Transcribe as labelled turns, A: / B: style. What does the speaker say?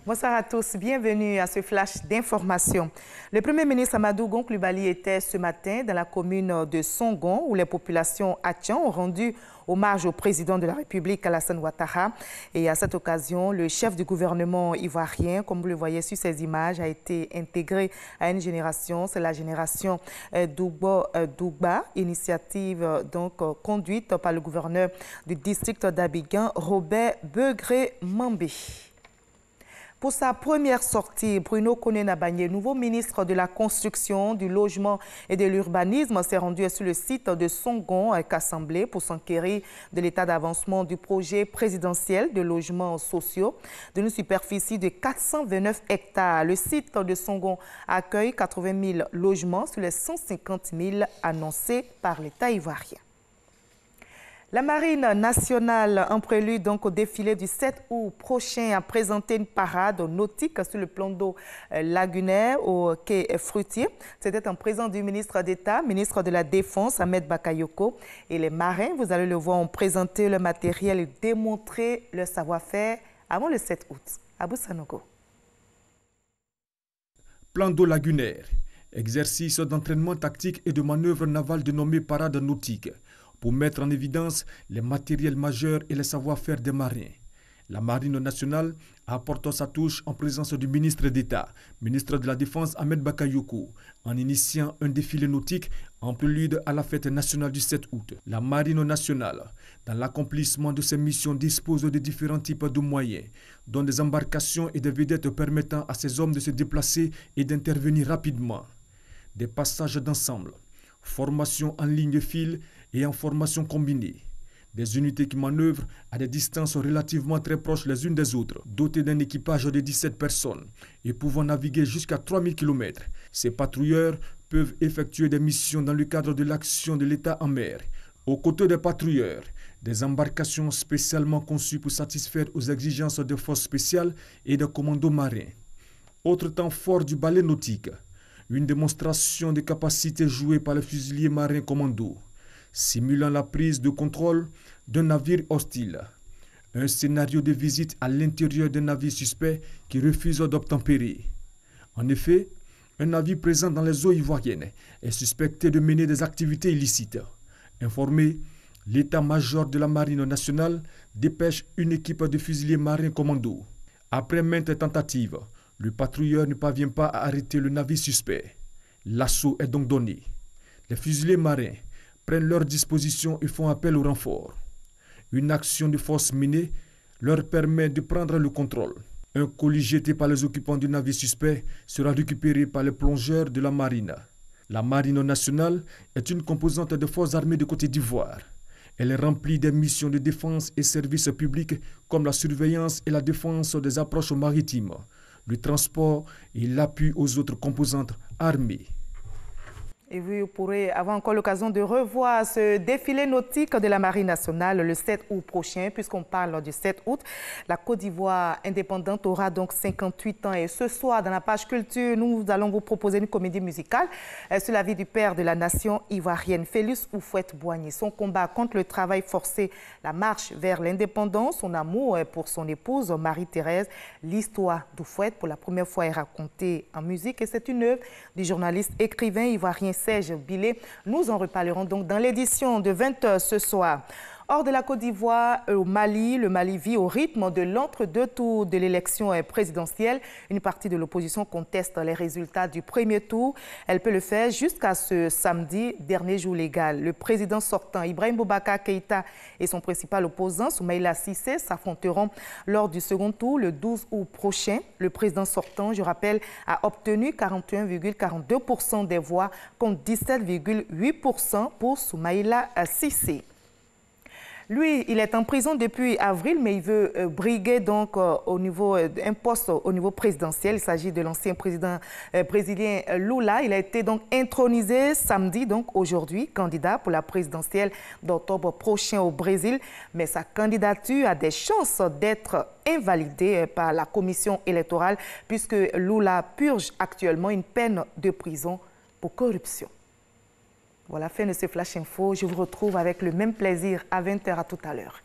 A: Bonsoir à tous, bienvenue à ce flash d'information. Le Premier ministre Amadou Gon Coulibaly était ce matin dans la commune de Songon où les populations Attian ont rendu hommage au président de la République Alassane Ouattara. Et à cette occasion, le chef du gouvernement ivoirien, comme vous le voyez sur ces images, a été intégré à une génération. C'est la génération Dougba, initiative donc conduite par le gouverneur du district d'Abidjan, Robert Begré-Mambé. Pour sa première sortie, Bruno Koné-Nabagné, nouveau ministre de la Construction, du Logement et de l'Urbanisme, s'est rendu sur le site de Songon Kassamblé pour s'enquérir de l'état d'avancement du projet présidentiel de logements sociaux d'une superficie de 429 hectares. Le site de Songon accueille 80 000 logements sur les 150 000 annoncés par l'État ivoirien. La Marine nationale, en prélude donc au défilé du 7 août prochain, a présenté une parade nautique sur le plan d'eau lagunaire au quai Fruitier. C'était en présence du ministre d'État, ministre de la Défense, Ahmed Bakayoko. Et les marins, vous allez le voir, ont présenté le matériel et démontré leur savoir-faire avant le 7 août. Abou Sanogo.
B: Plan d'eau lagunaire, exercice d'entraînement tactique et de manœuvre navale dénommé parade nautique, pour mettre en évidence les matériels majeurs et les savoir-faire des marins. La Marine nationale apporte sa touche en présence du ministre d'État, ministre de la Défense Ahmed Bakayoko, en initiant un défilé nautique en prélude à la fête nationale du 7 août. La Marine nationale, dans l'accomplissement de ses missions, dispose de différents types de moyens, dont des embarcations et des vedettes permettant à ses hommes de se déplacer et d'intervenir rapidement. Des passages d'ensemble, formation en ligne file et en formation combinée. Des unités qui manœuvrent à des distances relativement très proches les unes des autres, dotées d'un équipage de 17 personnes et pouvant naviguer jusqu'à 3000 km. Ces patrouilleurs peuvent effectuer des missions dans le cadre de l'action de l'État en mer. Aux côtés des patrouilleurs, des embarcations spécialement conçues pour satisfaire aux exigences des forces spéciales et des commandos marins. Autre temps fort du ballet nautique, une démonstration des capacités jouées par les fusiliers marins commandos, simulant la prise de contrôle d'un navire hostile. Un scénario de visite à l'intérieur d'un navire suspect qui refuse d'obtempérer. En effet, un navire présent dans les eaux ivoiriennes est suspecté de mener des activités illicites. Informé, l'état-major de la Marine nationale dépêche une équipe de fusiliers marins commando. Après maintes tentatives, le patrouilleur ne parvient pas à arrêter le navire suspect. L'assaut est donc donné. Les fusiliers marins prennent leurs dispositions et font appel au renfort. Une action de force menée leur permet de prendre le contrôle. Un colis jeté par les occupants du navire suspect sera récupéré par les plongeurs de la marine. La Marine nationale est une composante des forces armées de Côte d'Ivoire. Elle remplit des missions de défense et services publics comme la surveillance et la défense des approches maritimes, le transport et l'appui aux autres composantes armées.
A: Et vous pourrez avoir encore l'occasion de revoir ce défilé nautique de la Marine nationale le 7 août prochain, puisqu'on parle du 7 août. La Côte d'Ivoire indépendante aura donc 58 ans. Et ce soir, dans la page culture, nous allons vous proposer une comédie musicale sur la vie du père de la nation ivoirienne, Félix Houphouët-Boigny. Son combat contre le travail forcé, la marche vers l'indépendance, son amour pour son épouse Marie-Thérèse. L'histoire d'Houphouët, pour la première fois, est racontée en musique. Et c'est une œuvre du journaliste écrivain ivoirien Serge Billet. Nous en reparlerons donc dans l'édition de 20h ce soir. Hors de la Côte d'Ivoire, au Mali, le Mali vit au rythme de l'entre-deux tours de l'élection présidentielle. Une partie de l'opposition conteste les résultats du premier tour. Elle peut le faire jusqu'à ce samedi, dernier jour légal. Le président sortant, Ibrahim Boubacar Keïta, et son principal opposant, Soumaïla Cissé, s'affronteront lors du second tour le 12 août prochain. Le président sortant, je rappelle, a obtenu 41,42% des voix contre 17,8% pour Soumaïla Cissé. Lui, il est en prison depuis avril, mais il veut briguer donc un poste au niveau présidentiel. Il s'agit de l'ancien président brésilien Lula. Il a été donc intronisé samedi, donc aujourd'hui, candidat pour la présidentielle d'octobre prochain au Brésil. Mais sa candidature a des chances d'être invalidée par la commission électorale puisque Lula purge actuellement une peine de prison pour corruption. Voilà, fin de ce Flash Info. Je vous retrouve avec le même plaisir à 20h à tout à l'heure.